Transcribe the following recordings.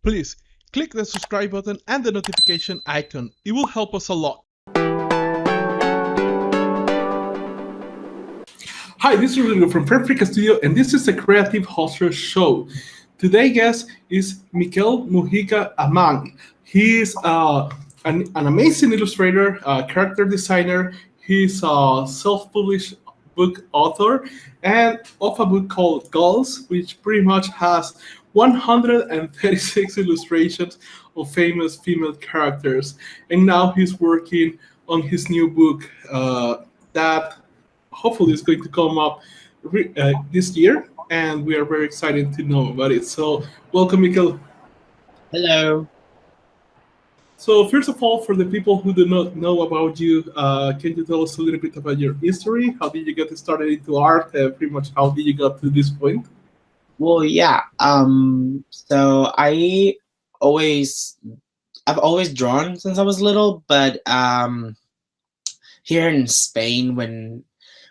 Please click the subscribe button and the notification icon. It will help us a lot. Hi, this is Rodrigo from Fairfreak Studio, and this is a Creative Hustler Show. Today's guest is Mikel Mujika Amann. He is an amazing illustrator, character designer. He's a self-published book author and of a book called Goals, which pretty much has 136 illustrations of famous female characters. And now he's working on his new book that hopefully is going to come up this year. And we are very excited to know about it. So welcome, Mikel. Hello. So first of all, for the people who do not know about you, can you tell us a little bit about your history? How did you get started into art? Pretty much how did you get to this point? Well, yeah. So I've always drawn since I was little, but here in Spain, when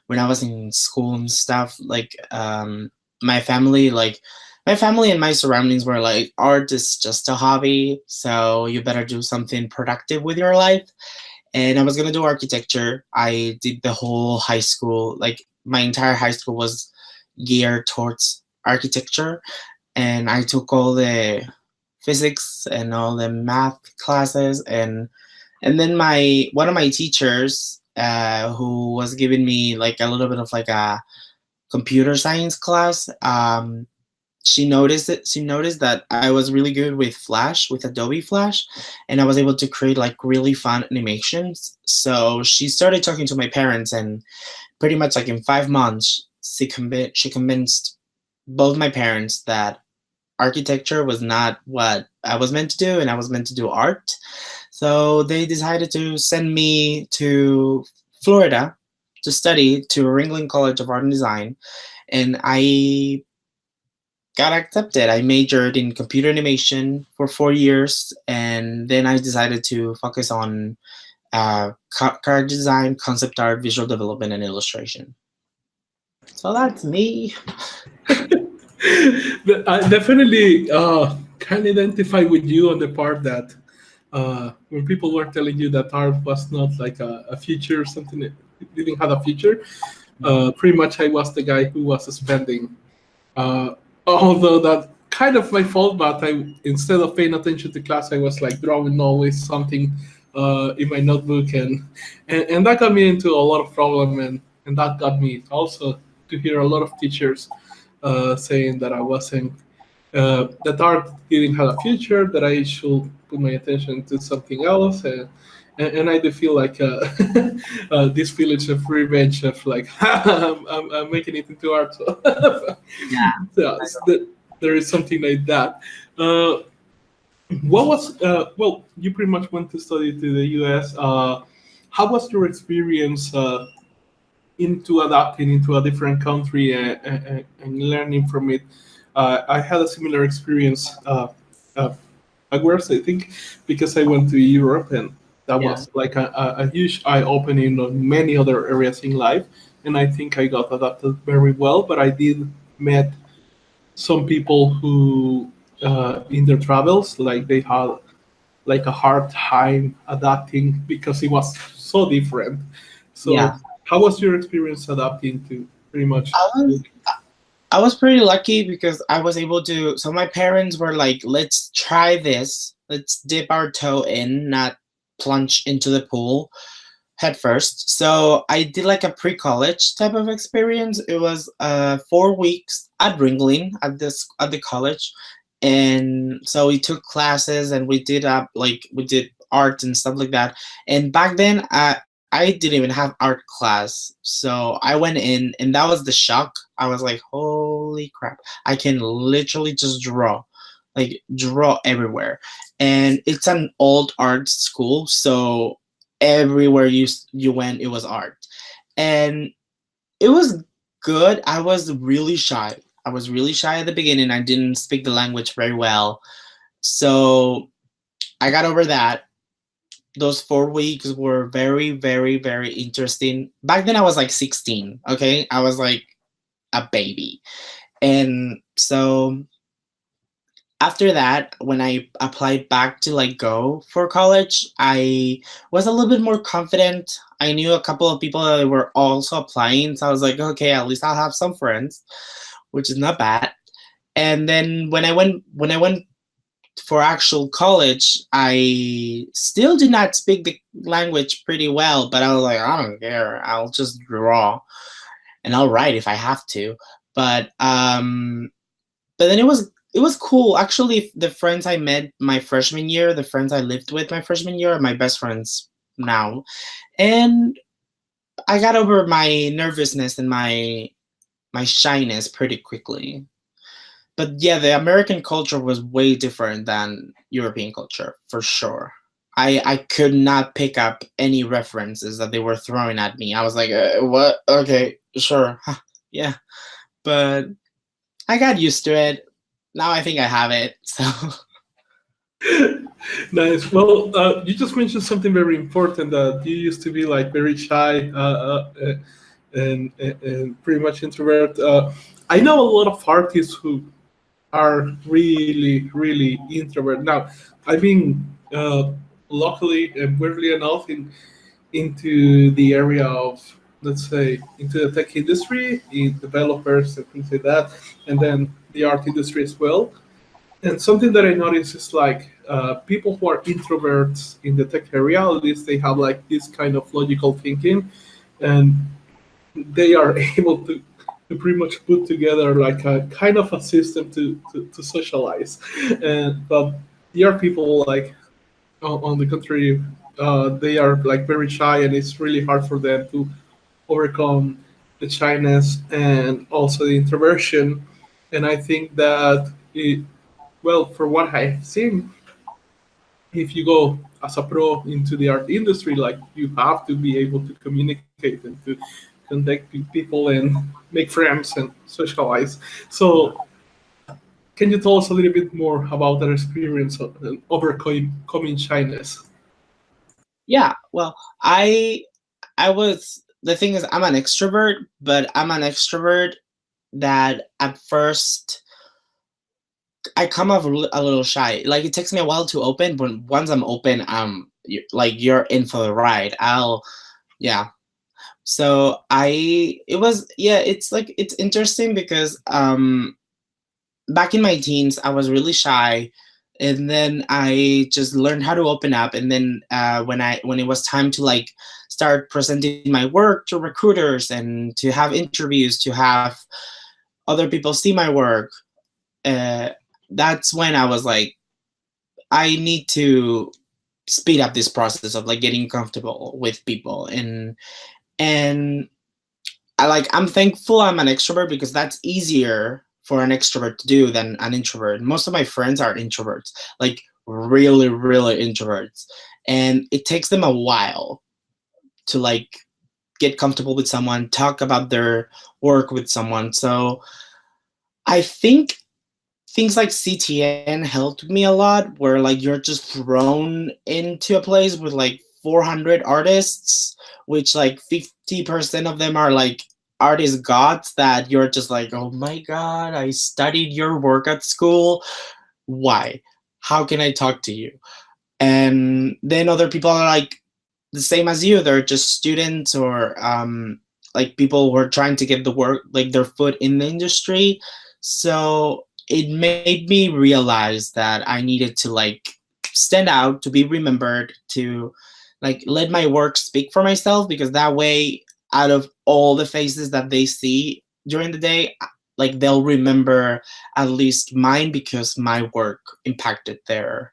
I was in school and stuff, like my family and my surroundings were like, art is just a hobby, so you better do something productive with your life. And I was gonna do architecture. I did the whole high school, like my entire high school was geared towards architecture, and I took all the physics and all the math classes, and then one of my teachers who was giving me like a little bit of like a computer science class, she noticed that I was really good with Flash, with Adobe Flash, and I was able to create like really fun animations. So she started talking to my parents, and pretty much like in 5 months, she convinced both my parents that architecture was not what I was meant to do, and I was meant to do art. So they decided to send me to Florida to study to Ringling College of Art and Design, and I got accepted. I majored in computer animation for 4 years, and then I decided to focus on character design, concept art, visual development, and illustration. So that's me. I definitely can identify with you on the part that when people were telling you that art was not like a future, something that didn't have a future, pretty much I was the guy who was spending. Although that kind of my fault, but instead of paying attention to class, I was like drawing always something in my notebook, and that got me into a lot of problem, and that got me also to hear a lot of teachers saying that I wasn't that art didn't have a future, that I should put my attention to something else, and I do feel like this feeling of revenge of like I'm making it into art. So Yeah. yeah, there is something like that. What was well? You pretty much went to study to the U.S. How was your experience into adapting into a different country and learning from it? I had a similar experience backwards, I think, because I went to Europe, and that was like a huge eye-opening on many other areas in life. And I think I got adapted very well, but I did met some people who in their travels, like they had like a hard time adapting because it was so different. So Yeah. how was your experience adapting to pretty much? I was pretty lucky because I was able to. So my parents were like, "Let's try this. Let's dip our toe in, not plunge into the pool head first." So I did like a pre-college type of experience. It was 4 weeks at Ringling at the college, and so we took classes and we did art and stuff like that. And back then, I didn't even have art class, so I went in, and that was the shock. I was like, "Holy crap! I can literally just draw everywhere." And it's an old art school, so everywhere you went, it was art, and it was good. I was really shy. I was really shy at the beginning. I didn't speak the language very well, so I got over that. Those 4 weeks were very, very, very interesting. Back then I was like 16, okay? I was like a baby. And so after that, when I applied back to like go for college, I was a little bit more confident. I knew a couple of people that were also applying, so I was like, okay, at least I'll have some friends, which is not bad. And then when I went for actual college, I still did not speak the language pretty well, but I was like, I don't care. I'll just draw and I'll write if I have to. But but then it was cool. Actually, the friends I met my freshman year, the friends I lived with my freshman year, are my best friends now. And I got over my nervousness and my shyness pretty quickly. But yeah, the American culture was way different than European culture for sure. I could not pick up any references that they were throwing at me. I was like, what? Okay, sure, huh, yeah. But I got used to it. Now I think I have it. So Nice. Well, you just mentioned something very important, that you used to be like very shy, and pretty much introvert. I know a lot of artists who are really, really introvert. Now, I've been luckily and weirdly enough into the area of, let's say, into the tech industry, in developers and things like that, and then the art industry as well. And something that I notice is like people who are introverts in the tech area, at least they have like this kind of logical thinking, and they are able to pretty much put together like a kind of a system to socialize. And but there are people like on the contrary, they are like very shy, and it's really hard for them to overcome the shyness and also the introversion. And I think that well, for what I've seen, if you go as a pro into the art industry, like you have to be able to communicate and to connect with people and make friends and socialize. So, can you tell us a little bit more about that experience of overcoming shyness? yeah, well, I was the thing is I'm an extrovert, but I'm an extrovert that at first I come off a little shy. Like it takes me a while to open, but once I'm open, like you're in for the ride. Yeah. So it was, yeah, it's like, it's interesting because back in my teens, I was really shy, and then I just learned how to open up. And then when it was time to like start presenting my work to recruiters and to have interviews, to have other people see my work, uh, that's when I was like, I need to speed up this process of like getting comfortable with people. And I'm thankful I'm an extrovert, because that's easier for an extrovert to do than an introvert. Most of my friends are introverts, like really, really introverts. And it takes them a while to like get comfortable with someone, talk about their work with someone. So I think things like CTN helped me a lot, where like you're just thrown into a place with like 400 artists, which like 50% of them are like artist gods that you're just like, oh my god, I studied your work at school. Why? How can I talk to you? And then other people are like the same as you. They're just students, or like people who are trying to get the work, like their foot in the industry. So it made me realize that I needed to like stand out, to be remembered, to like let my work speak for myself, because that way, out of all the faces that they see during the day, like they'll remember at least mine, because my work impacted their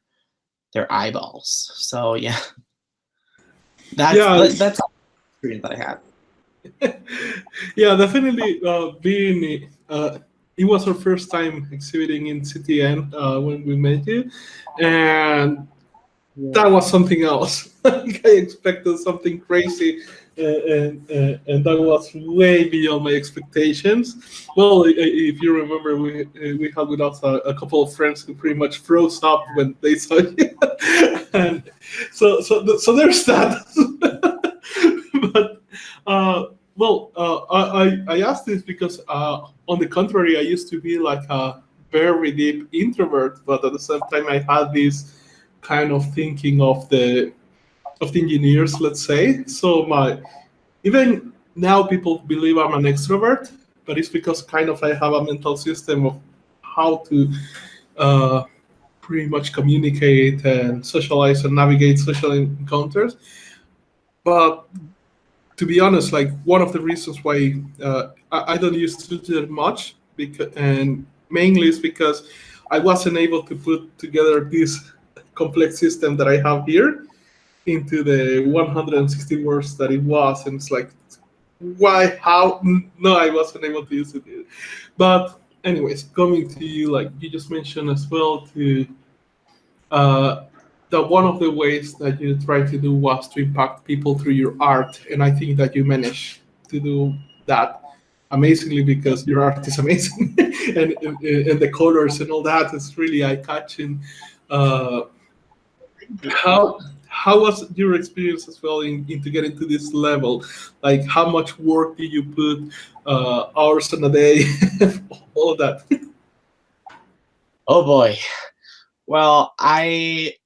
eyeballs. So yeah, that's Yeah, that's the experience that I had. yeah, definitely. Being it was our first time exhibiting in CTN when we met you, and that was something else. Like, I expected something crazy, and that was way beyond my expectations. Well, if you remember, we had with us a couple of friends who pretty much froze up when they saw you, and so there's that. But well, I asked this because on the contrary, I used to be like a very deep introvert, but at the same time I had this kind of thinking of the engineers, let's say. So my even now people believe I'm an extrovert, but it's because kind of I have a mental system of how to uh, pretty much communicate and socialize and navigate social encounters. But to be honest, like one of the reasons why I don't use Twitter much, because and mainly is because I wasn't able to put together this complex system that I have here into the 160 words that it was, and it's like, why? How? No, I wasn't able to use it. But anyways, coming to you, like you just mentioned as well, to uh, that one of the ways that you tried to do was to impact people through your art, and I think that you managed to do that amazingly because your art is amazing, and the colors and all that is really eye catching. Uh, how was your experience as well in to get into this level? Like, how much work did you put, hours in a day, all that? Oh boy. Well, it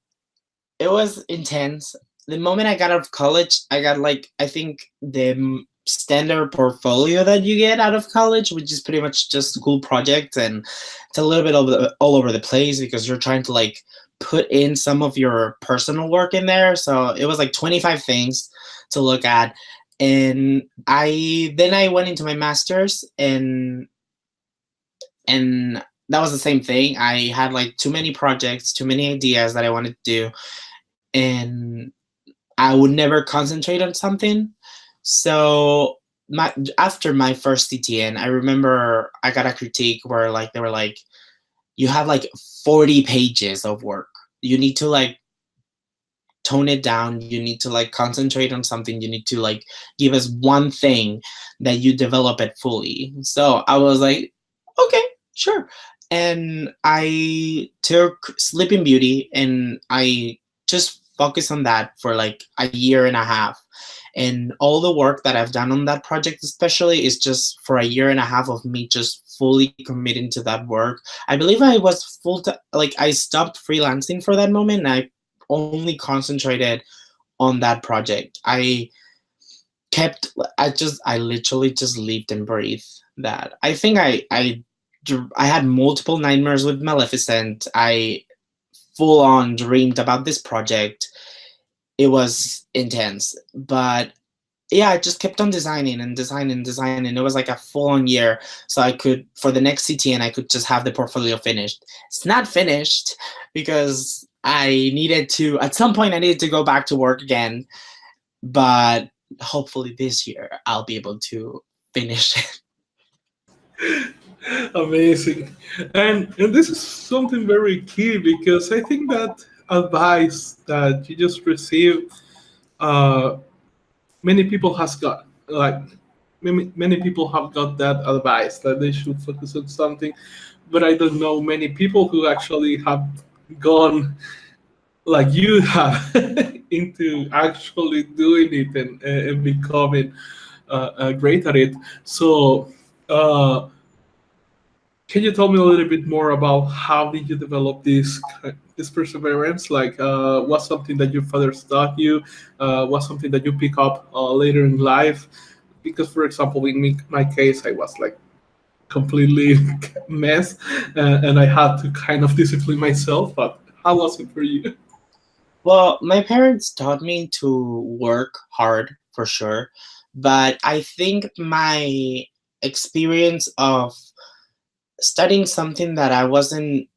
was intense. The moment I got out of college, I got like, I think the standard portfolio that you get out of college, which is pretty much just school projects, and it's a little bit all over the place because you're trying to like put in some of your personal work in there. So it was like 25 things to look at. And I went into my master's, and that was the same thing. I had like too many projects, too many ideas that I wanted to do, and I would never concentrate on something. So after my first CTN, I remember I got a critique where like they were like, you have like 40 pages of work. You need to like tone it down. You need to like concentrate on something. You need to like give us one thing that you develop it fully. So I was like, okay, sure. And I took Sleeping Beauty and I just focused on that for like a year and a half. And all the work that I've done on that project, especially, is just for a year and a half of me just fully committing to that work. I believe I was full time, like I stopped freelancing for that moment, and I only concentrated on that project. I literally just lived and breathed that. I think I had multiple nightmares with Maleficent. I full on dreamed about this project. It was intense, but yeah, I just kept on designing and designing and designing. It was like a full on year. So I could, for the next CTN, I could just have the portfolio finished. It's not finished because at some point I needed to go back to work again, but hopefully this year I'll be able to finish it. Amazing. And this is something very key because I think that advice that you just received, uh, many people has got, like many people have got that advice that they should focus on something, but I don't know many people who actually have gone like you have into actually doing it and becoming great at it. So uh, can you tell me a little bit more about how did you develop this perseverance? Like, was something that your father taught you? Was something that you pick up later in life? Because, for example, in my case, I was like completely mess, and I had to kind of discipline myself. But how was it for you? Well, my parents taught me to work hard for sure, but I think my experience of studying something that I wasn't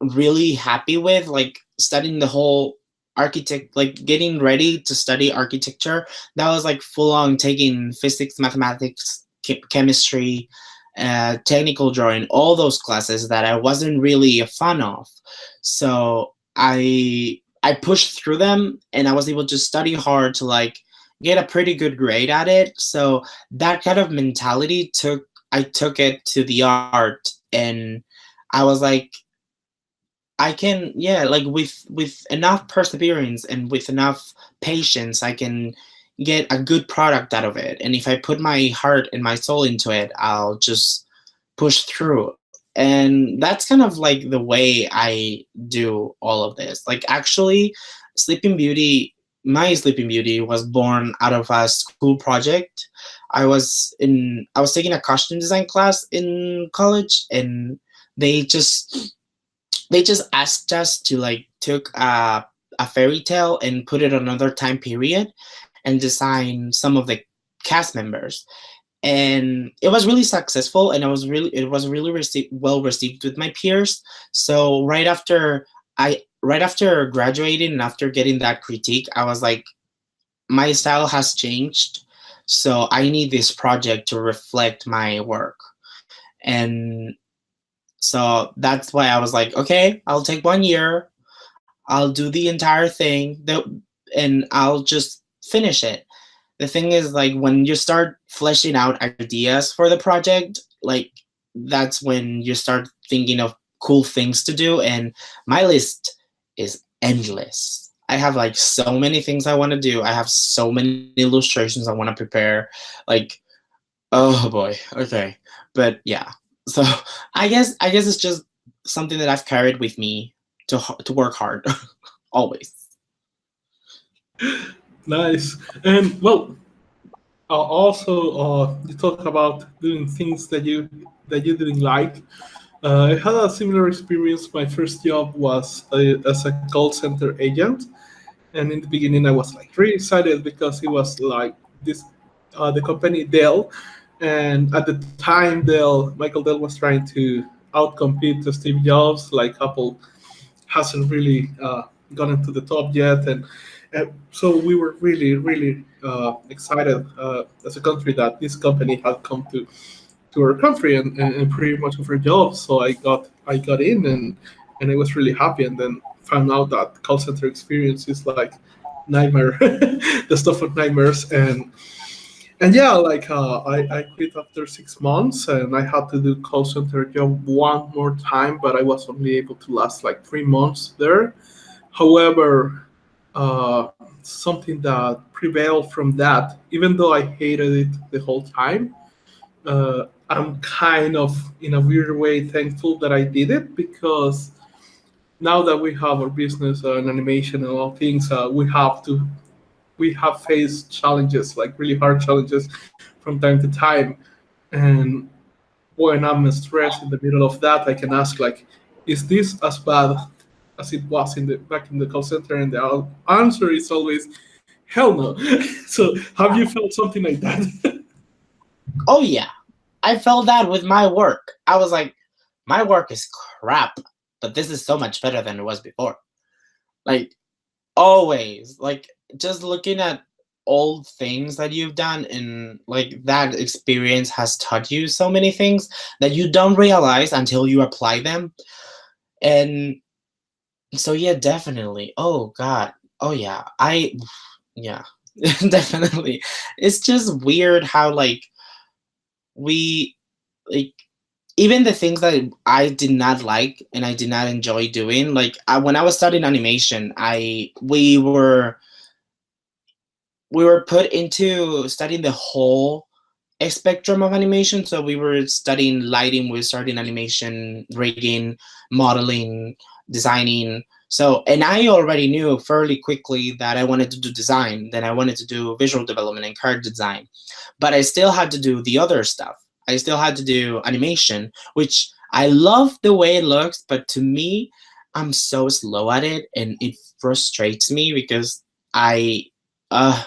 really happy with, like studying the whole like getting ready to study architecture, that was like full on taking physics, mathematics, chemistry, technical drawing, all those classes that I wasn't really a fan of. So I pushed through them, and I was able to study hard to like get a pretty good grade at it. So that kind of mentality I took it to the art, and I was like, I can, yeah, like with enough perseverance and with enough patience, I can get a good product out of it. And if I put my heart and my soul into it, I'll just push through. And that's kind of like the way I do all of this. Like, actually, Sleeping Beauty, my Sleeping Beauty was born out of a school project. I was taking a costume design class in college, and they just asked us to like took a fairy tale and put it on another time period and design some of the cast members. And it was really successful, and it was really well received with my peers. So right after graduating and after getting that critique, I was like, my style has changed, so I need this project to reflect my work. And so that's why I was like, okay, I'll take 1 year, I'll do the entire thing, and I'll just finish it. The thing is, like, when you start fleshing out ideas for the project, like, that's when you start thinking of cool things to do, and my list is endless. I have like so many things I want to do. I have so many illustrations I want to prepare. Like, oh boy, okay. But yeah. So I guess it's just something that I've carried with me to work hard always. Nice. And well, also, you talk about doing things that you didn't like. I had a similar experience. My first job was as a call center agent, and in the beginning, I was like really excited because it was like this, the company Dell, and at the time, Michael Dell was trying to outcompete the Steve Jobs. Like Apple hasn't really gotten to the top yet, and so we were really excited as a country that this company had come to our country and pretty much of our jobs. So I got in and I was really happy, and then found out that call center experience is like nightmare, the stuff of nightmares. And yeah, like I quit after 6 months, and I had to do call center job one more time, but I was only able to last like 3 months there. However, something that prevailed from that, even though I hated it the whole time, I'm kind of in a weird way thankful that I did it, because now that we have our business and animation and all things, we have faced challenges, like really hard challenges from time to time. And when I'm stressed in the middle of that, I can ask like, is this as bad as it was in the back in the call center? And the answer is always hell no. So have you felt something like that? Oh yeah, I felt that with my work. I was like, my work is crap, but this is so much better than it was before. Like, always, like, just looking at old things that you've done, and like that experience has taught you so many things that you don't realize until you apply them. And so yeah, definitely. Oh god. Oh yeah. Yeah. Definitely. It's just weird how like we like even the things that I did not like and I did not enjoy doing, like when I was studying animation, we were put into studying the whole spectrum of animation. So we were studying lighting, we were studying animation, rigging, modeling, designing. So, and I already knew fairly quickly that I wanted to do design, then I wanted to do visual development and character design. But I still had to do the other stuff. I still had to do animation, which I love the way it looks, but to me, I'm so slow at it, and it frustrates me because uh, I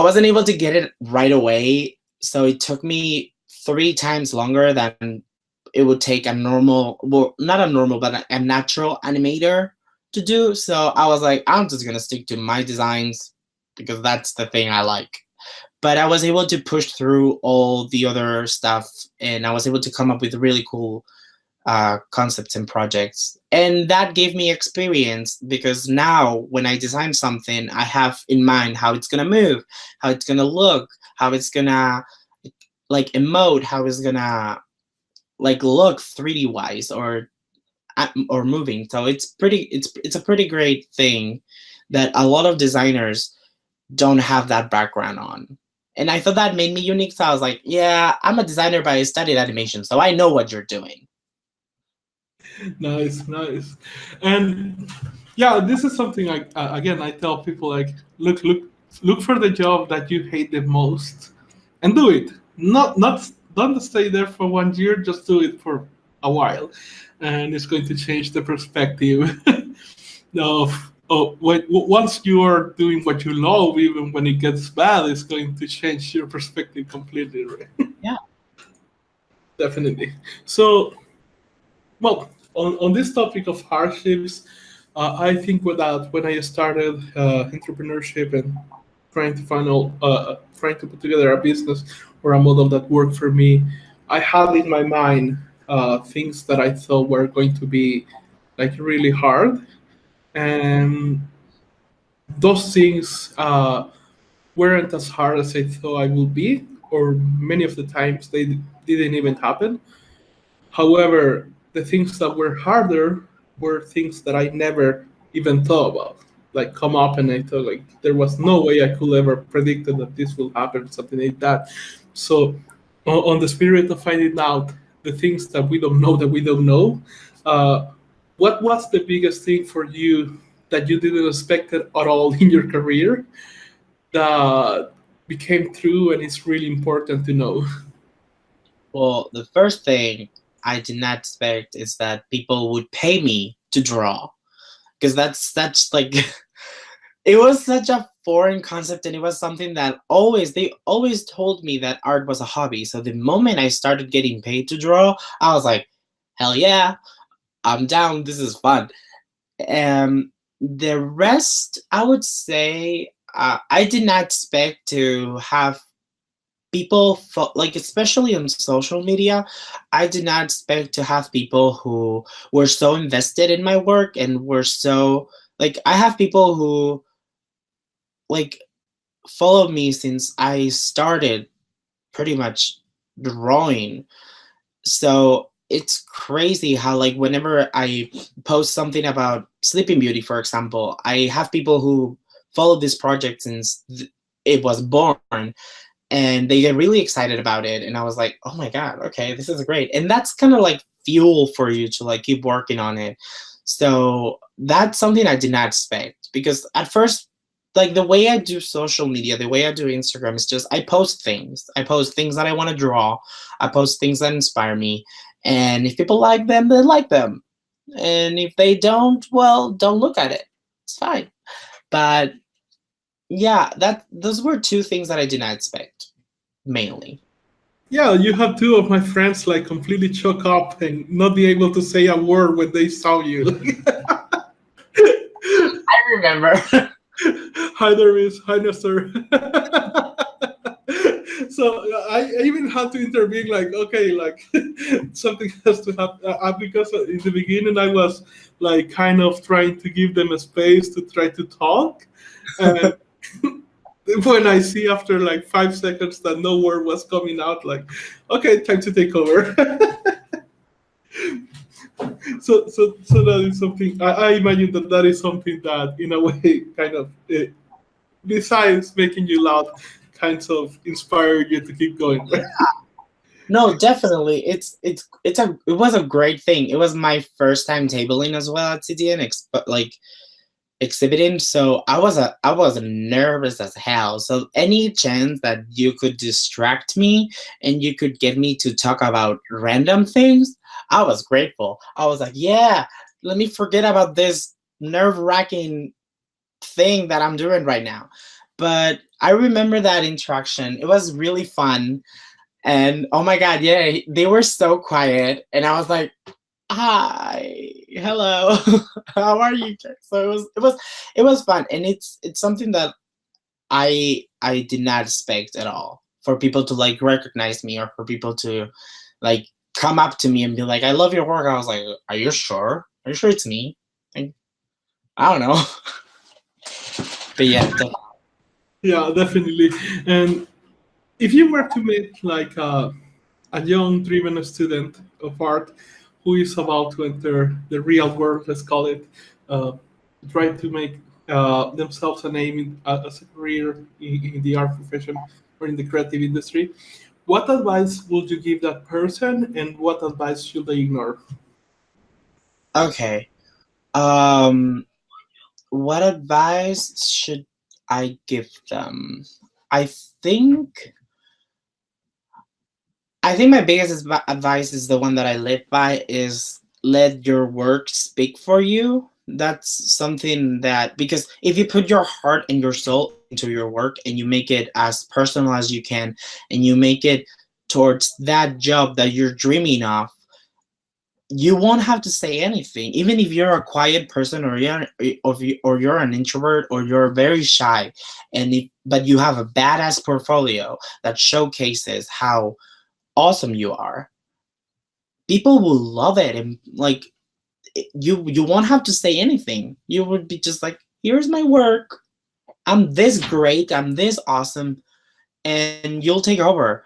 wasn't able to get it right away. So it took me 3 times longer than it would take a normal, well, not a normal, but a natural animator to do. So I was like, I'm just going to stick to my designs because that's the thing I like. But I was able to push through all the other stuff, and I was able to come up with really cool concepts and projects. And that gave me experience because now when I design something, I have in mind how it's going to move, how it's going to look, how it's going to like emote, how it's going to like look 3D wise or moving. So it's a pretty great thing that a lot of designers don't have that background on. And I thought that made me unique. So I was like, yeah, I'm a designer, but I studied animation, so I know what you're doing. Nice, nice. And yeah, this is something again I tell people like, look for the job that you hate the most, and do it. Not don't stay there for 1 year. Just do it for a while, and it's going to change the perspective of once you are doing what you love, even when it gets bad, it's going to change your perspective completely, right? Yeah. Definitely. So, well, on this topic of hardships, I think that when I started entrepreneurship and trying to put together a business or a model that worked for me, I had in my mind things that I thought were going to be like really hard, and those things weren't as hard as I thought I would be, or many of the times they didn't even happen. However, the things that were harder were things that I never even thought about. Like come up and I thought like there was no way I could ever predicted that this will happen, something like that. So on the spirit of finding out the things that we don't know, uh, what was the biggest thing for you that you didn't expect it at all in your career that became true and it's really important to know? Well, the first thing I did not expect is that people would pay me to draw, because that's like it was such a foreign concept, and it was something that they always told me that art was a hobby. So the moment I started getting paid to draw, I was like, hell yeah, I'm down. This is fun. The rest, I would say, I did not expect to have people like, especially on social media, I did not expect to have people who were so invested in my work and were so like, I have people who like followed me since I started pretty much drawing. So it's crazy how, like, whenever I post something about Sleeping Beauty, for example, I have people who follow this project since it was born, and they get really excited about it. And I was like, oh my god, okay, this is great. And that's kind of like fuel for you to like keep working on it. So that's something I did not expect, because at first, like, the way I do social media, the way I do Instagram is just I post things. I post things that I want to draw. I post things that inspire me. And if people like them, they like them. And if they don't, well, don't look at it. It's fine. But yeah, those were two things that I did not expect, mainly. Yeah, you have two of my friends like completely choke up and not be able to say a word when they saw you. I remember. Hi there, Miss. Hi, no, sir. So I even had to intervene, like, okay, like something has to happen. Because in the beginning I was like kind of trying to give them a space to try to talk. And when I see after like 5 seconds that no word was coming out, like, okay, time to take over. So that is something I imagine that is something that in a way kind of besides making you loud, kind of inspire you to keep going. Right? No, definitely. It was a great thing. It was my first time tabling as well at CDN, like exhibiting. So I was nervous as hell. So any chance that you could distract me and you could get me to talk about random things, I was grateful. I was like, yeah, let me forget about this nerve-wracking thing that I'm doing right now. But I remember that interaction. It was really fun. And oh my god, yeah, they were so quiet, and I was like, "Hi, hello, how are you?" So it was fun, and it's something that I did not expect at all, for people to like recognize me, or for people to like come up to me and be like, "I love your work." I was like, "Are you sure? Are you sure it's me?" Like, I don't know, but yeah, Yeah, definitely. And if you were to meet like a young, driven student of art who is about to enter the real world, let's call it, uh, try to make themselves a name as a career in the art profession, or in the creative industry, what advice would you give that person, and what advice should they ignore? Okay. Um, what advice should I give them? I think I think my biggest advice is the one that I live by is let your work speak for you. That's something that, because if you put your heart and your soul into your work and you make it as personal as you can and you make it towards that job that you're dreaming of, you won't have to say anything. Even if you're a quiet person, or you're an introvert, or you're very shy, but you have a badass portfolio that showcases how awesome you are, people will love it. And like, you won't have to say anything. You would be just like, here's my work, I'm this great, I'm this awesome, and you'll take over.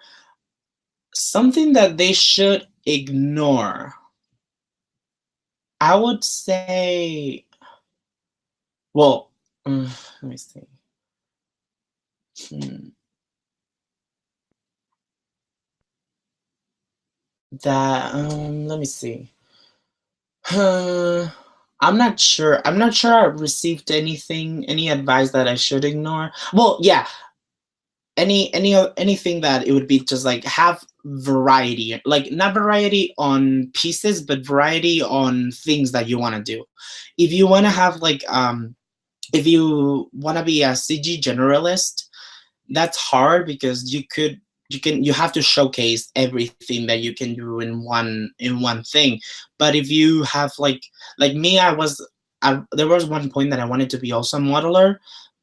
Something that they should ignore, I would say, well, let me see. Hmm. That let me see. I'm not sure. I'm not sure I received any advice that I should ignore. Well, yeah, anything that it would be just like have variety, like not variety on pieces, but variety on things that you want to do. If you want to have like if you want to be a CG generalist, that's hard because you have to showcase everything that you can do in one thing. But if you have like me, there was one point that I wanted to be also a modeler,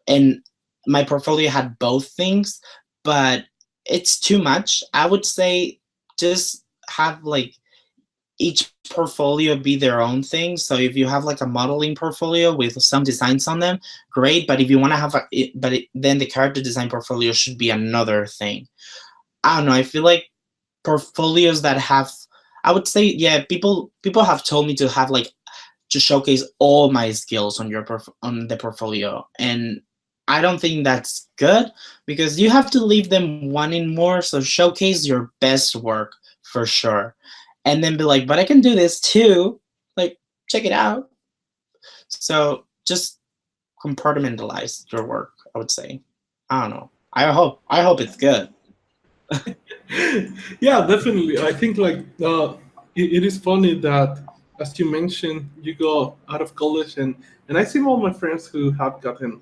and my portfolio had both things, but it's too much. I would say just have like each portfolio be their own thing. So if you have like a modeling portfolio with some designs on them, great. But if you want to have then the character design portfolio should be another thing. I don't know. I feel like portfolios that have, I would say, yeah, people have told me to have like to showcase all my skills on on the portfolio, and I don't think that's good because you have to leave them wanting more. So showcase your best work for sure, and then be like, but I can do this too. Like, check it out. So just compartmentalize your work, I would say. I don't know. I hope it's good. Yeah, definitely. I think like it is funny that, as you mentioned, you go out of college, and I see all my friends who have gotten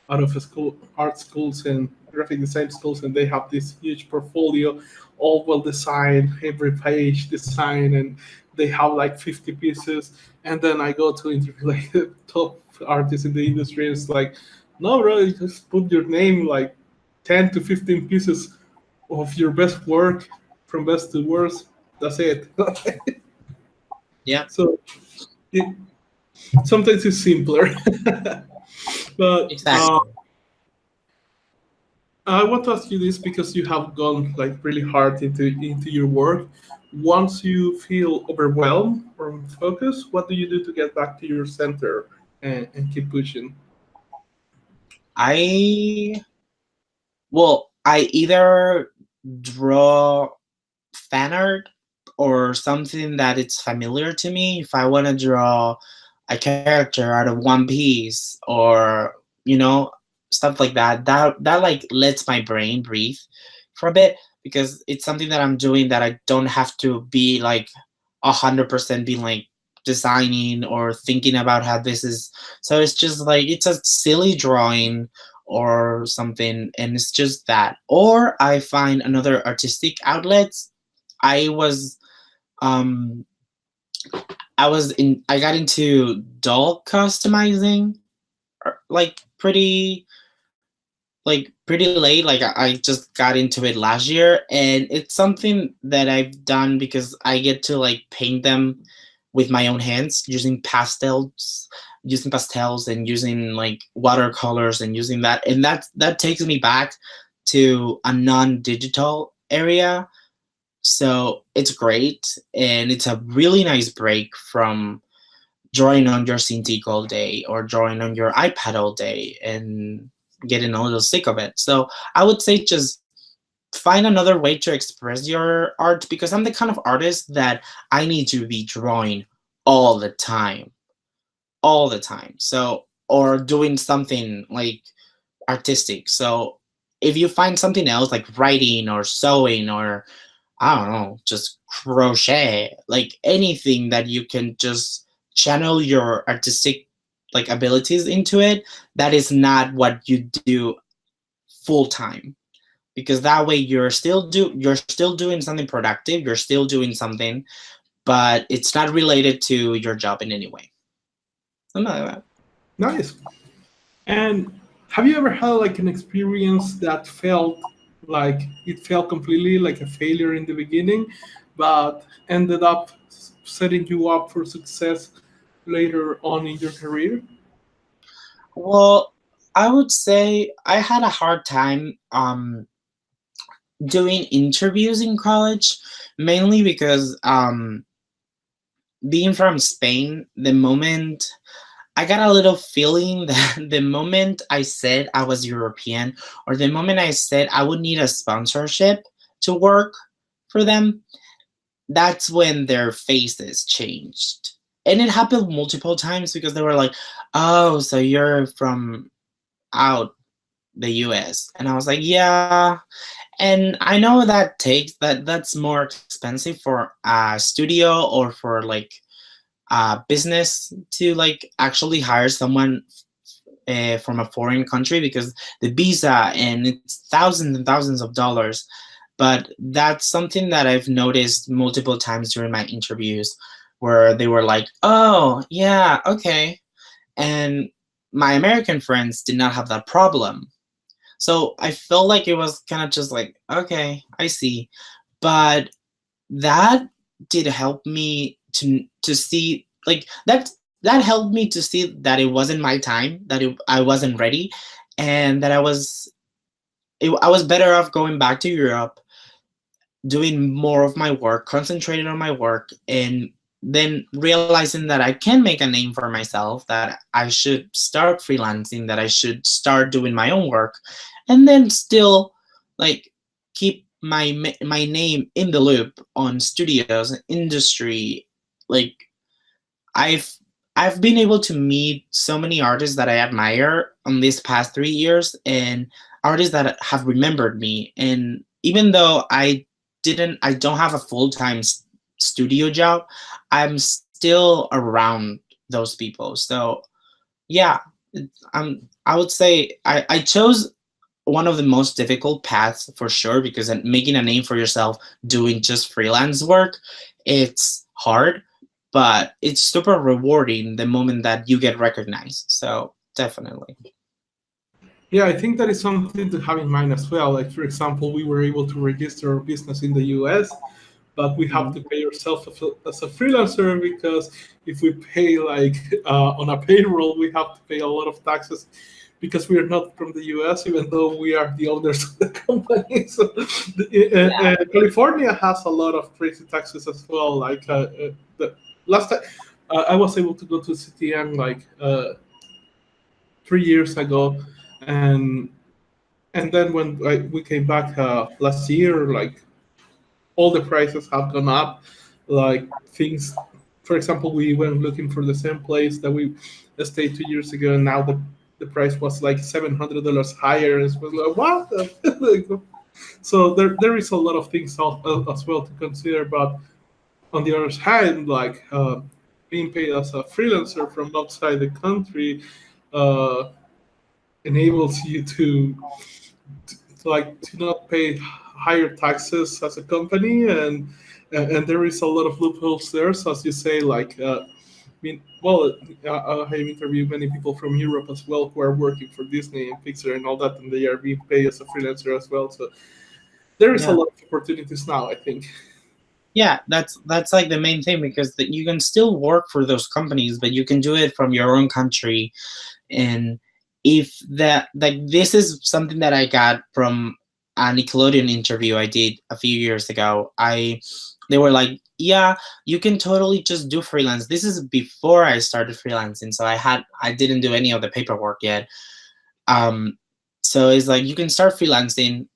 out of school, art schools and graphic design schools, and they have this huge portfolio, all well designed, every page designed, and they have like 50 pieces. And then I go to interview like the top artists in the industry, and it's like, no, bro, you just put your name like 10 to 15 pieces of your best work from best to worst. That's it. Yeah, So it, sometimes it's simpler. But exactly. I want to ask you this because you have gone like really hard into your work. Once you feel overwhelmed or focused, what do you do to get back to your center and keep pushing? I I either draw fan art or something that it's familiar to me. If I want to draw a character out of One Piece or you know stuff like that, that like lets my brain breathe for a bit because it's something that I'm doing that I don't have to be like 100% being like designing or thinking about how this is. So it's just like it's a silly drawing or something, and it's just that. Or I find another artistic outlets. I was um I got into doll customizing like pretty late. Like I just got into it last year, and it's something that I've done because I get to like paint them with my own hands using pastels and using like watercolors and using that, and that takes me back to a non-digital area. So it's great, and it's a really nice break from drawing on your Cintiq all day or drawing on your iPad all day and getting a little sick of it. So I would say just find another way to express your art, because I'm the kind of artist that I need to be drawing all the time, all the time. So, or doing something like artistic. So if you find something else like writing or sewing or I don't know, just crochet, like anything that you can just channel your artistic like abilities into it, that is not what you do full time, because that way you're still doing something productive, you're still doing something, but it's not related to your job in any way. Something like that. Nice. And have you ever had like an experience that felt like it felt completely like a failure in the beginning, but ended up setting you up for success later on in your career? Well, I would say I had a hard time doing interviews in college, mainly because being from Spain, the moment I got a little feeling that the moment I said I was European, or the moment I said I would need a sponsorship to work for them, that's when their faces changed. And it happened multiple times because they were like, "Oh, so you're from out the US." And I was like, "Yeah." And I know that's more expensive for a studio or for like business to like actually hire someone from a foreign country, because the visa and it's thousands and thousands of dollars. But that's something that I've noticed multiple times during my interviews, where they were like, "Oh, yeah, okay." And my American friends did not have that problem. So I felt like it was kind of just like, okay, I see. But that did help me to see like that helped me to see that it wasn't my time, that I wasn't ready, and that I was better off going back to Europe, doing more of my work, concentrating on my work, and then realizing that I can make a name for myself, that I should start freelancing, that I should start doing my own work, and then still like keep my name in the loop on studios, industry. Like I've I've been able to meet so many artists that I admire on these past 3 years, and artists that have remembered me. And even though I don't have a full time studio job, I'm still around those people. So yeah, I would say I chose one of the most difficult paths for sure, because making a name for yourself doing just freelance work, it's hard, but it's super rewarding the moment that you get recognized. So definitely. Yeah, I think that is something to have in mind as well. Like, for example, we were able to register our business in the US, but we have Mhm. to pay ourselves as a freelancer, because if we pay like on a payroll, we have to pay a lot of taxes because we are not from the US, even though we are the owners of the company. So Yeah. California has a lot of crazy taxes as well. Like the last time I was able to go to CTN like 3 years ago, and then when we came back last year, like all the prices have gone up. Like things, for example, we went looking for the same place that we stayed 2 years ago, and now the price was like $700 higher. It was like what? So there is a lot of things as well to consider. But on the other hand, like being paid as a freelancer from outside the country uh, enables you to not pay higher taxes as a company, and there is a lot of loopholes there. So as you say, like I mean, well, I have interviewed many people from Europe as well who are working for Disney and Pixar and all that, and they are being paid as a freelancer as well. So there is a Yeah. lot of opportunities now, I think. Yeah, that's like the main thing, because you can still work for those companies, but you can do it from your own country. And if that like this is something that I got from a Nickelodeon interview I did a few years ago. They were like, "Yeah, you can totally just do freelance." This is before I started freelancing, so I didn't do any of the paperwork yet. Um, so it's like you can start freelancing,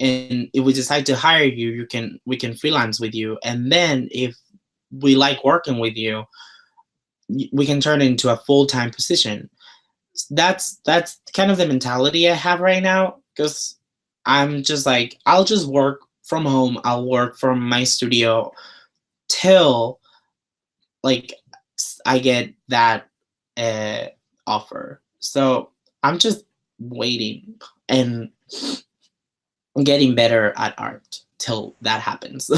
and if we decide to hire you, we can freelance with you, and then if we like working with you, we can turn it into a full-time position. That's kind of the mentality I have right now, because I'm just like, I'll just work from home, I'll work from my studio till like I get that offer. So I'm just waiting and getting better at art till that happens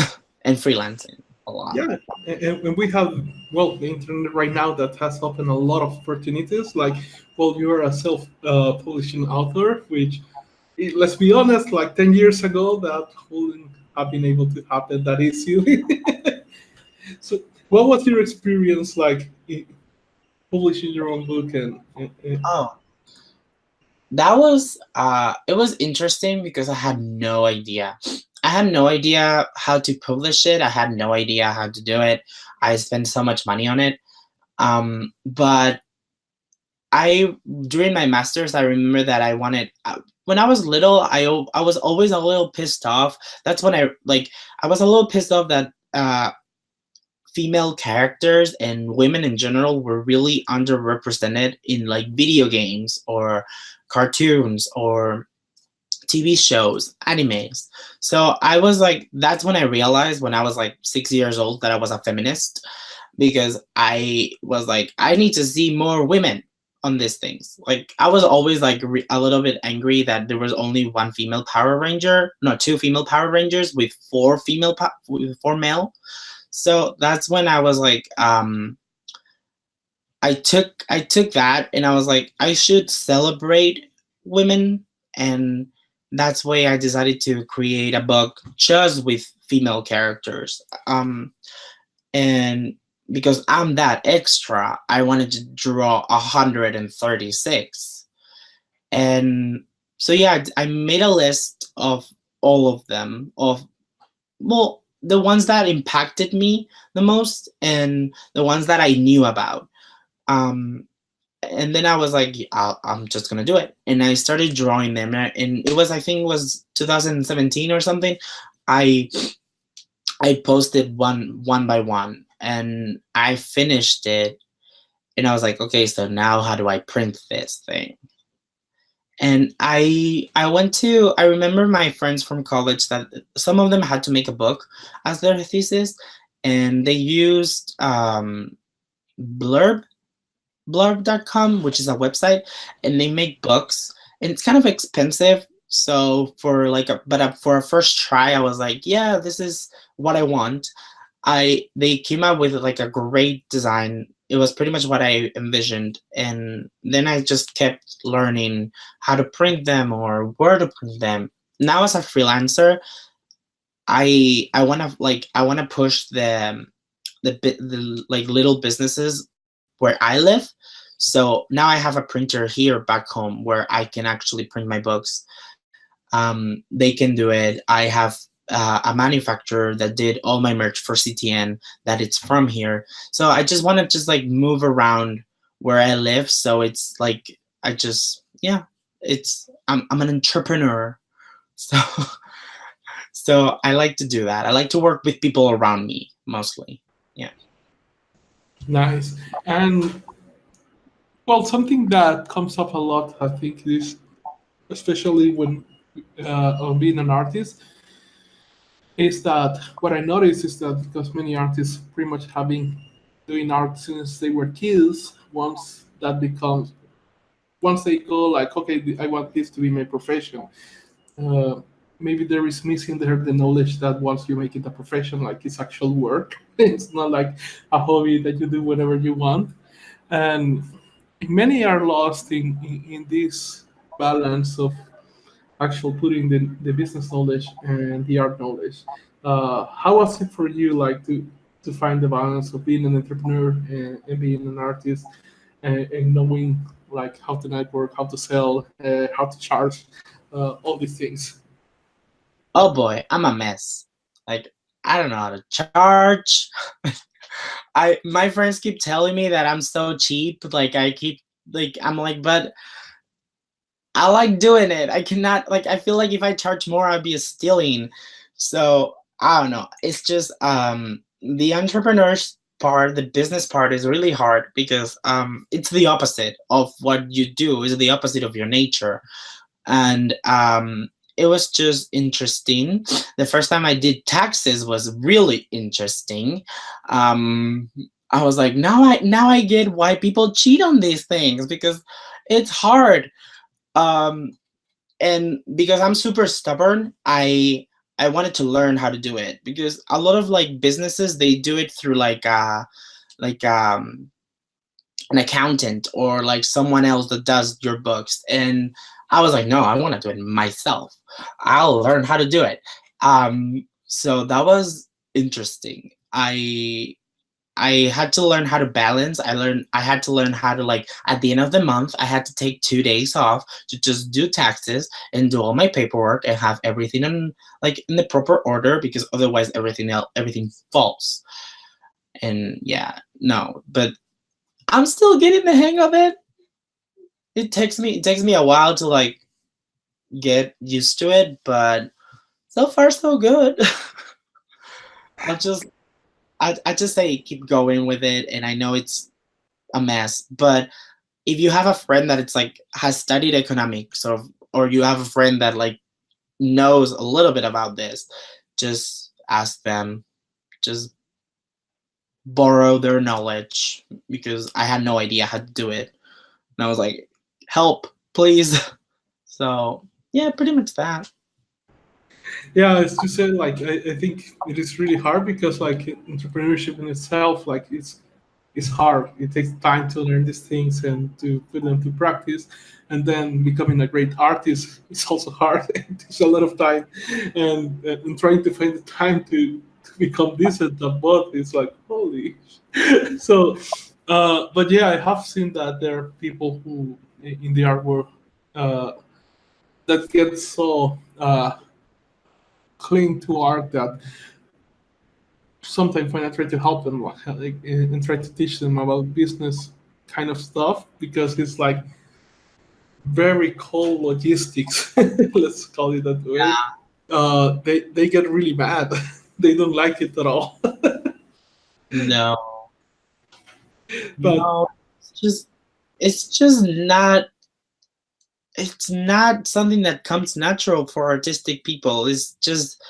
and freelancing a lot. Yeah, and we have, well, the internet right now that has opened a lot of opportunities. Like, well, you're a self-publishing author, which, let's be honest, like 10 years ago, that wouldn't have been able to happen that easily. So, what was your experience like publishing your own book? And Oh, that was it was interesting because I had no idea. I had no idea how to publish it. I had no idea how to do it. I spent so much money on it. But I during my masters, I remember that I wanted when I was little, I was always a little pissed off. That's when I was a little pissed off that female characters and women in general were really underrepresented in like video games or cartoons or TV shows, animes. So I was like, that's when I realized when I was like 6 years old that I was a feminist, because I was like, I need to see more women on these things. Like I was always like a little bit angry that there was only one female Power Ranger, no, two female Power Rangers with with four male. So that's when I was like, I took that and I was like, I should celebrate women, and that's why I decided to create a book just with female characters. And because I'm that extra, I wanted to draw 136. And so yeah, I made a list of all of them, of well, the ones that impacted me the most and the ones that I knew about. And then I was like, I'm just gonna do it, and I started drawing them. And it was, I think, it was 2017 or something. I posted one by one, and I finished it. And I was like, okay, so now how do I print this thing? And I remember my friends from college that some of them had to make a book as their thesis, and they used blurb.com, which is a website, and they make books, and it's kind of expensive. So for a first try, I was like, yeah, this is what I want. They came up with like a great design. It was pretty much what I envisioned, and then I just kept learning how to print them or where to print them. Now as a freelancer, I want to push the like little businesses where I live. So now I have a printer here back home where I can actually print my books. They can do it. I have a manufacturer that did all my merch for CTN that it's from here. So I just want to just like move around where I live. So it's like I'm an entrepreneur. So so I like to do that. I like to work with people around me mostly. Yeah. nice. And well, something that comes up a lot, I think, is especially when on being an artist, is that what I noticed is that because many artists pretty much have been doing art since they were kids, once they go like, okay, I want this to be my profession. Uh, Maybe there is missing there the knowledge that once you make it a profession, like it's actual work. It's not like a hobby that you do whenever you want. And many are lost in this balance of actual putting the business knowledge and the art knowledge. How was it for you, like to find the balance of being an entrepreneur and being an artist, and knowing like how to network, how to sell, how to charge, all these things? Oh boy, I'm a mess. Like I don't know how to charge. My friends keep telling me that I'm so cheap. Like I keep like I'm like, but I like doing it. I cannot, like, I feel like if I charge more, I'd be stealing. So I don't know. It's just the entrepreneurs part, the business part is really hard because it's the opposite of what you do. It's the opposite of your nature. And it was just interesting. The first time I did taxes was really interesting. Um I was like, now I get why people cheat on these things, because it's hard. Um and because I'm super stubborn, I wanted to learn how to do it, because a lot of like businesses, they do it through like an accountant or like someone else that does your books. And I was like, no, I want to do it myself. I'll learn how to do it. So that was interesting. I had to learn how to balance. I had to learn how to, like, at the end of the month, I had to take 2 days off to just do taxes and do all my paperwork and have everything in the proper order, because otherwise everything falls. And yeah, no, but I'm still getting the hang of it. It takes me a while to like get used to it, but so far so good. I'll just I just say keep going with it, and I know it's a mess, but if you have a friend that it's like has studied economics, or you have a friend that like knows a little bit about this, just ask them, just borrow their knowledge, because I had no idea how to do it. And I was like, help, please. So yeah, pretty much that. Yeah, as you said, like I think it is really hard because like entrepreneurship in itself, like it's hard. It takes time to learn these things and to put them to practice, and then becoming a great artist is also hard. It takes a lot of time, and trying to find the time to become decent at both is like holy. So, but yeah, I have seen that there are people who in the art world uh, that get so cling to art that sometimes when I try to help them like, and try to teach them about business kind of stuff because it's like very cold logistics, let's call it that way. They get really mad. They don't like it at all. No, But no, it's just not. It's not something that comes natural for artistic people. It's just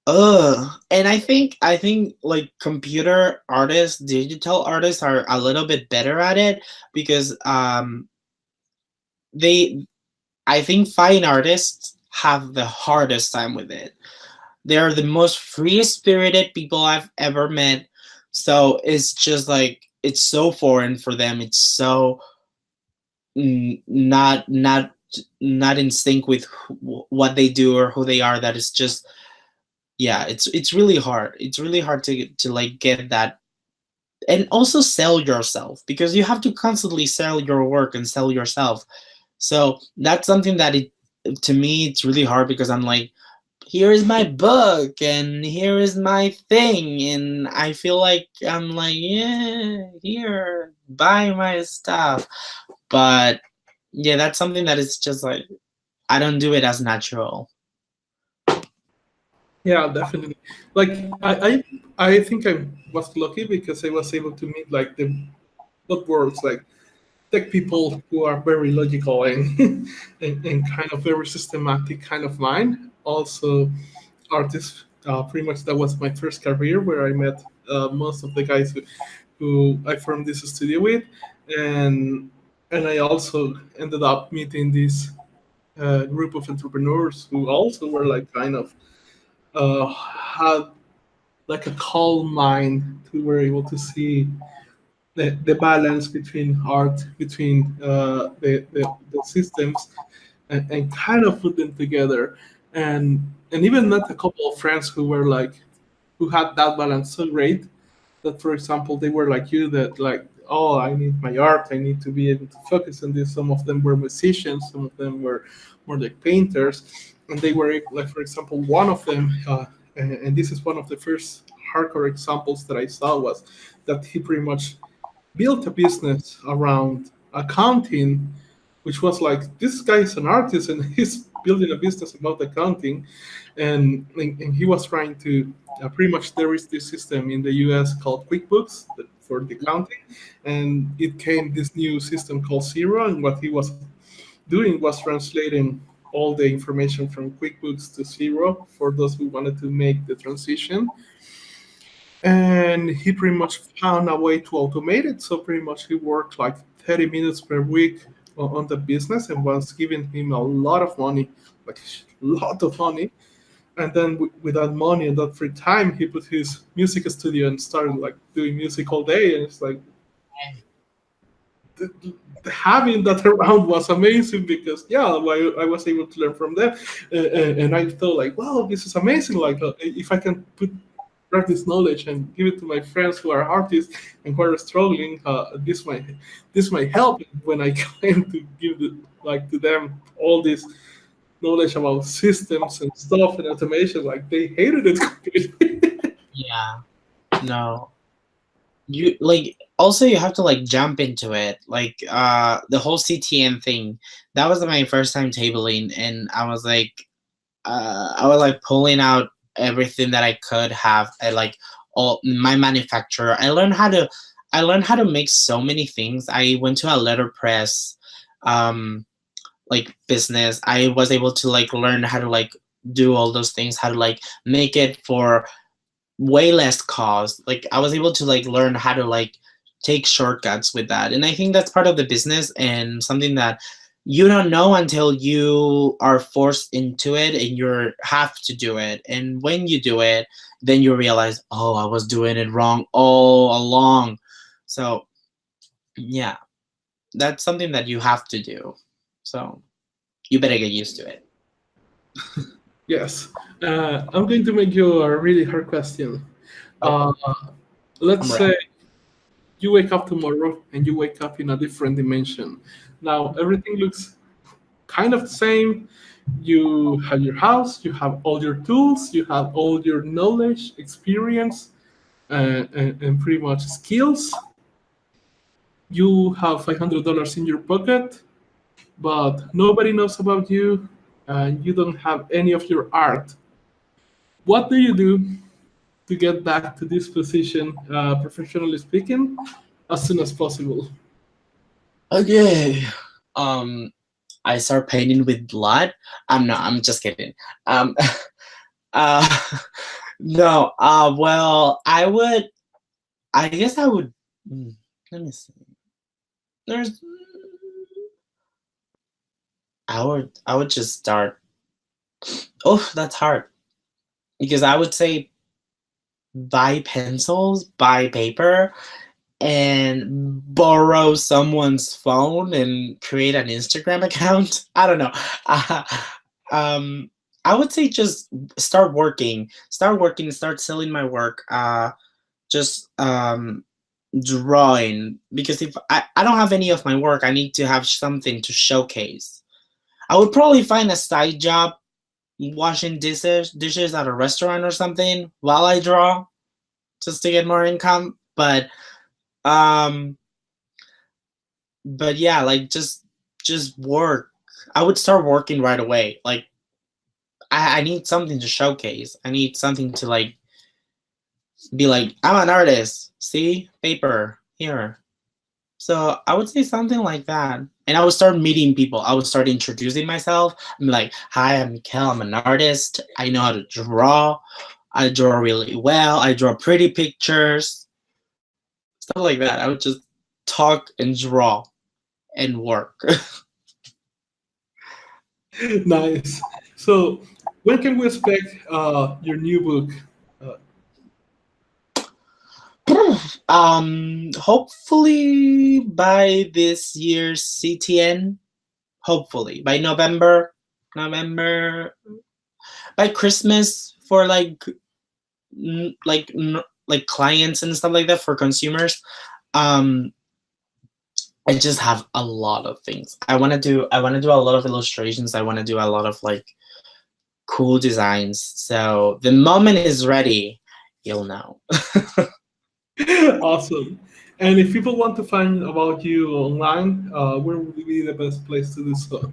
and I think like computer artists, digital artists are a little bit better at it, because they I think fine artists have the hardest time with it. They are the most free spirited people I've ever met. So it's just like it's so foreign for them. It's so not in sync with what they do or who they are, that it's just, yeah, it's really hard. It's really hard to like get that, and also sell yourself, because you have to constantly sell your work and sell yourself. So that's something that it to me it's really hard, because I'm like, here is my book and here is my thing, and I feel like I'm like, yeah, here, buy my stuff. But yeah, that's something that is just like, I don't do it as natural. yeah, definitely. Like I think I was lucky because I was able to meet like the what works like tech people who are very logical and, and kind of very systematic kind of mind. Also, artists. Pretty much that was my first career where I met most of the guys who I formed this studio with, and and I also ended up meeting this group of entrepreneurs who also were like kind of had like a calm mind who were able to see the balance between art, between the systems, and kind of put them together. And even met a couple of friends who were like who had that balance so great that, for example, they were like you that like, oh, I need my art, I need to be able to focus on this. Some of them were musicians, some of them were more like painters, and they were like, for example, one of them, and this is one of the first hardcore examples that I saw was that he pretty much built a business around accounting which was like, this guy is an artist and he's building a business about accounting, and he was trying to pretty much, there is this system in the US called QuickBooks for the accounting, and it came this new system called Zero, and what he was doing was translating all the information from QuickBooks to Zero for those who wanted to make the transition. And he pretty much found a way to automate it. So pretty much he worked like 30 minutes per week on the business, and was giving him a lot of money, like a lot of money. And then with that money and that free time, he put his music studio and started like doing music all day. And it's like, having that around was amazing, because I was able to learn from them, and I thought like, wow, this is amazing. Like, if I can grab this knowledge and give it to my friends who are artists and who are struggling, this might help when I claim to give to them all this knowledge about systems and stuff and automation. Like, they hated it completely. Yeah. No. You like, also you have to like jump into it. Like the whole CTN thing. That was my first time tabling, and I was like pulling out everything that I could have at like all my manufacturer. I learned how to make so many things. I went to a letterpress like business. I was able to like learn how to like do all those things, how to like make it for way less cost. Like I was able to like learn how to like take shortcuts with that. And I think that's part of the business, and something that you don't know until you are forced into it and you have to do it. And when you do it, then you realize, oh, I was doing it wrong all along. So yeah, that's something that you have to do. So you better get used to it. Yes. I'm going to make you a really hard question. Uh, let's I'm say ready. you wake up tomorrow and you wake up in a different dimension. Now everything looks kind of the same. You have your house, you have all your tools, you have all your knowledge, experience, and pretty much skills. You have $500 in your pocket, but nobody knows about you, and you don't have any of your art. What do you do to get back to this position, professionally speaking, as soon as possible? Okay. Um, I start painting with blood. I'm just kidding. Um, uh, no. Well, I would. I guess I would. Let me see. There's. I would just start. Oh, that's hard, because I would say buy pencils, buy paper, and borrow someone's phone and create an Instagram account. I don't know. Uh, um, I would say just start working, start selling my work. Just drawing, because if I don't have any of my work, I need to have something to showcase. I would probably find a side job washing dishes at a restaurant or something while I draw, just to get more income. Um but yeah, like just work. I would start working right away. Like I need something to showcase. I need something to like be like, I'm an artist. See, paper here. So I would say something like that. And I would start meeting people. I would start introducing myself. I'm like, hi, I'm Mikel. I'm an artist. I know how to draw. I draw really well. I draw pretty pictures. Stuff like that. I would just talk and draw and work. Nice. So, when can we expect your new book? Hopefully by this year's CTN. Hopefully by November, by Christmas, for like like clients and stuff like that, for consumers. Um, I just have a lot of things. I want to do a lot of illustrations. I want to do a lot of like cool designs. So the moment is ready, you'll know. Awesome. And if people want to find about you online, where would be the best place to do so?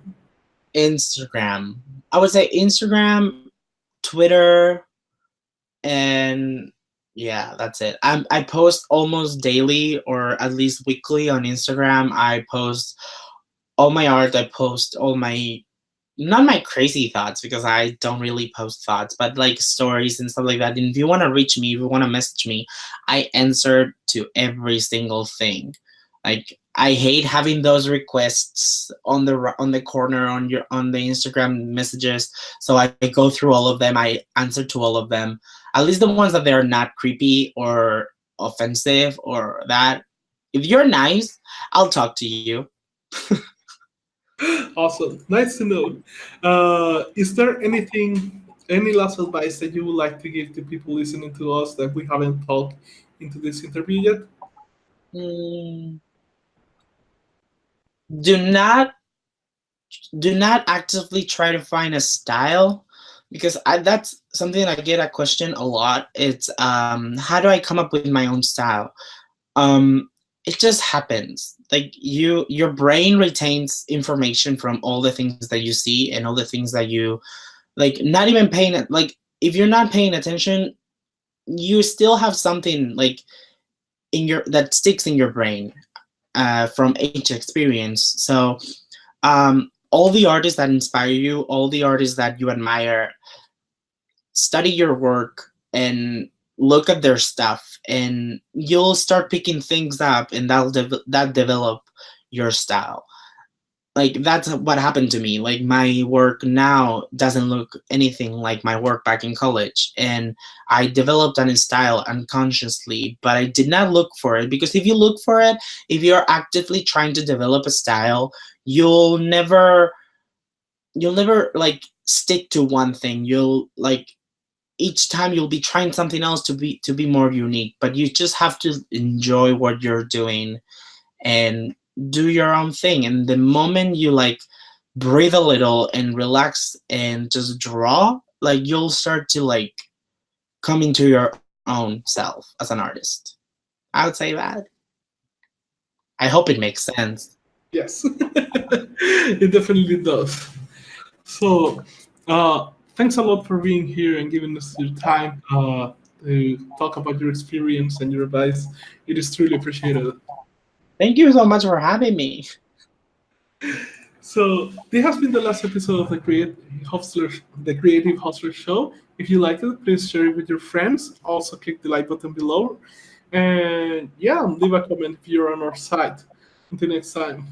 Instagram. I would say Instagram, Twitter, and yeah, that's it. I post almost daily or at least weekly on Instagram. I post all my art. I post all my, not my crazy thoughts, because I don't really post thoughts, but like stories and stuff like that. And if you want to reach me, if you want to message me, I answer to every single thing. Like, I hate having those requests on the corner on the Instagram messages. So I go through all of them. I answer to all of them, at least the ones that they're not creepy or offensive or that. If you're nice, I'll talk to you. Awesome. Nice to know. Is there any last advice that you would like to give to people listening to us that we haven't talked into this interview yet? Mm, do not actively try to find a style, because that's something I get a question a lot. It's how do I come up with my own style? It just happens. Like, your brain retains information from all the things that you see and all the things that you, like, not even paying it. Like, if you're not paying attention, you still have something like in your that sticks in your brain from each experience. So all the artists that inspire you, all the artists that you admire, study your work and look at their stuff, and you'll start picking things up, and that develop your style. Like, that's what happened to me. Like, my work now doesn't look anything like my work back in college, and I developed a style unconsciously, but I did not look for it, because if you look for it, if you're actively trying to develop a style, you'll never like stick to one thing. You'll like, each time you'll be trying something else to be more unique, but you just have to enjoy what you're doing and do your own thing. And the moment you like breathe a little and relax and just draw, like, you'll start to like come into your own self as an artist. I would say that. I hope it makes sense. Yes, it definitely does. So, thanks a lot for being here and giving us your time to talk about your experience and your advice. It is truly appreciated. Thank you so much for having me. So, this has been the last episode of the Creative Hustler Show. If you like it, please share it with your friends. Also, click the like button below, and yeah, leave a comment if you're on our site. Until next time.